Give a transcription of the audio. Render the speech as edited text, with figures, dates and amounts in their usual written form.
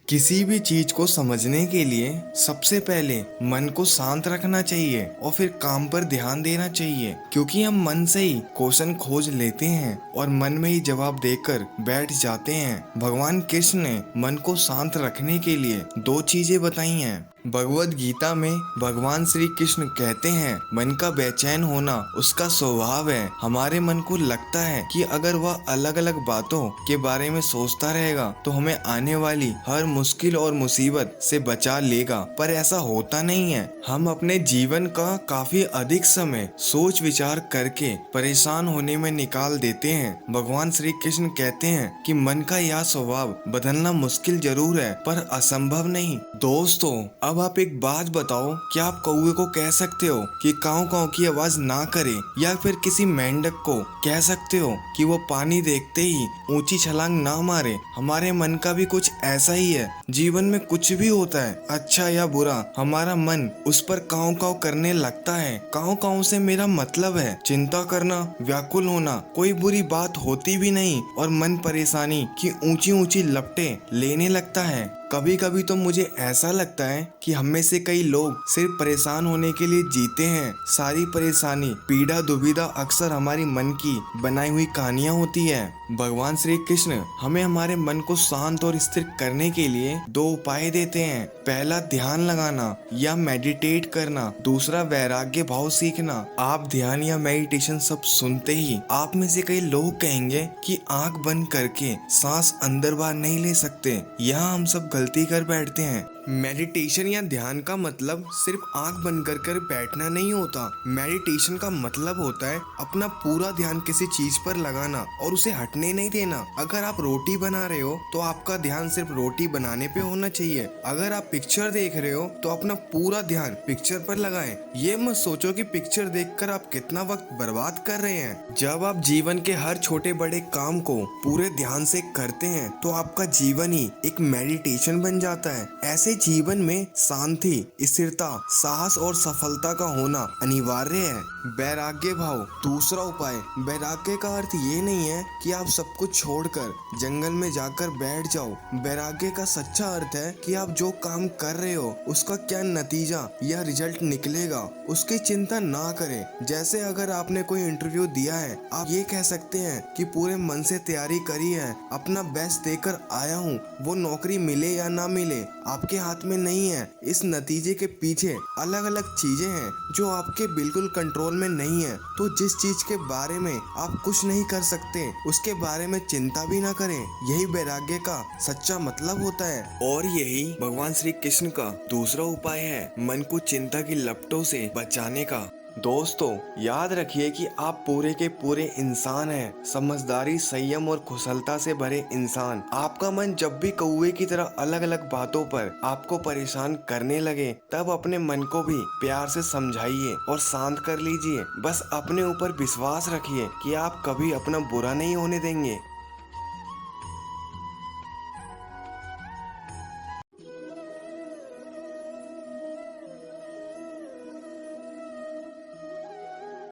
किसी भी चीज को समझने के लिए सबसे पहले मन को शांत रखना चाहिए और फिर काम पर ध्यान देना चाहिए, क्योंकि हम मन से ही क्वेश्चन खोज लेते हैं और मन में ही जवाब देकर बैठ जाते हैं। भगवान कृष्ण ने मन को शांत रखने के लिए दो चीजें बताई हैं। भगवत गीता में भगवान श्री कृष्ण कहते हैं, मन का बेचैन होना उसका स्वभाव है। हमारे मन को लगता है कि अगर वह अलग अलग बातों के बारे में सोचता रहेगा तो हमें आने वाली हर मुश्किल और मुसीबत से बचा लेगा, पर ऐसा होता नहीं है। हम अपने जीवन का काफी अधिक समय सोच विचार करके परेशान होने में निकाल देते हैं। भगवान श्री कृष्ण कहते हैं कि मन का यह स्वभाव बदलना मुश्किल जरूर है पर असंभव नहीं। दोस्तों, अब आप एक बात बताओ, क्या आप कौवे को कह सकते हो कि काऊ काऊ की आवाज ना करे, या फिर किसी मेंढक को कह सकते हो कि वो पानी देखते ही ऊंची छलांग ना मारे? हमारे मन का भी कुछ ऐसा ही है। जीवन में कुछ भी होता है, अच्छा या बुरा, हमारा मन उस पर काऊ काऊ करने लगता है। काऊ काऊ से मेरा मतलब है चिंता करना, व्याकुल होना। कोई बुरी बात होती भी नहीं और मन परेशानी की ऊंची ऊंची लपटें लेने लगता है। कभी कभी तो मुझे ऐसा लगता है कि हम में से कई लोग सिर्फ परेशान होने के लिए जीते हैं। सारी परेशानी, पीड़ा, दुविधा अक्सर हमारी मन की बनाई हुई कहानियां होती है। भगवान श्री कृष्ण हमें हमारे मन को शांत और स्थिर करने के लिए दो उपाय देते हैं। पहला, ध्यान लगाना या मेडिटेट करना। दूसरा, वैराग्य भाव सीखना। आप ध्यान या मेडिटेशन सब सुनते ही आप में से कई लोग कहेंगे कि आंख बंद करके सांस अंदर बाहर नहीं ले सकते। यहाँ हम सब गलती कर बैठते हैं। मेडिटेशन या ध्यान का मतलब सिर्फ आंख बंद कर बैठना नहीं होता। मेडिटेशन का मतलब होता है अपना पूरा ध्यान किसी चीज पर लगाना और उसे हटने नहीं देना। अगर आप रोटी बना रहे हो तो आपका ध्यान सिर्फ रोटी बनाने पे होना चाहिए। अगर आप पिक्चर देख रहे हो तो अपना पूरा ध्यान पिक्चर पर लगाएं। ये मत सोचो कि पिक्चर देखकर आप कितना वक्त बर्बाद कर रहे हैं। जब आप जीवन के हर छोटे बड़े काम को पूरे ध्यान से करते हैं तो आपका जीवन ही एक मेडिटेशन बन जाता है। ऐसे जीवन में शांति, स्थिरता, साहस और सफलता का होना अनिवार्य है। वैराग्य भाव। दूसरा उपाय, वैराग्य का अर्थ ये नहीं है कि आप सब कुछ छोड़कर जंगल में जाकर बैठ जाओ। वैराग्य का सच्चा अर्थ है कि आप जो काम कर रहे हो उसका क्या नतीजा या रिजल्ट निकलेगा उसकी चिंता ना करें। जैसे अगर आपने कोई इंटरव्यू दिया है, आप ये कह सकते हैं कि पूरे मन से तैयारी करी है, अपना बेस्ट देकर आया हूँ। वो नौकरी मिले या ना मिले आपके हाथ में नहीं है। इस नतीजे के पीछे अलग अलग चीजें हैं जो आपके बिल्कुल कंट्रोल में नहीं है। तो जिस चीज के बारे में आप कुछ नहीं कर सकते उसके बारे में चिंता भी ना करें। यही वैराग्य का सच्चा मतलब होता है और यही भगवान श्री कृष्ण का दूसरा उपाय है, मन को चिंता की लपटों से बचाने का। दोस्तों, याद रखिए कि आप पूरे के पूरे इंसान हैं, समझदारी, संयम और कुशलता से भरे इंसान। आपका मन जब भी कौवे की तरह अलग अलग बातों पर आपको परेशान करने लगे तब अपने मन को भी प्यार से समझाइए और शांत कर लीजिए। बस अपने ऊपर विश्वास रखिए कि आप कभी अपना बुरा नहीं होने देंगे।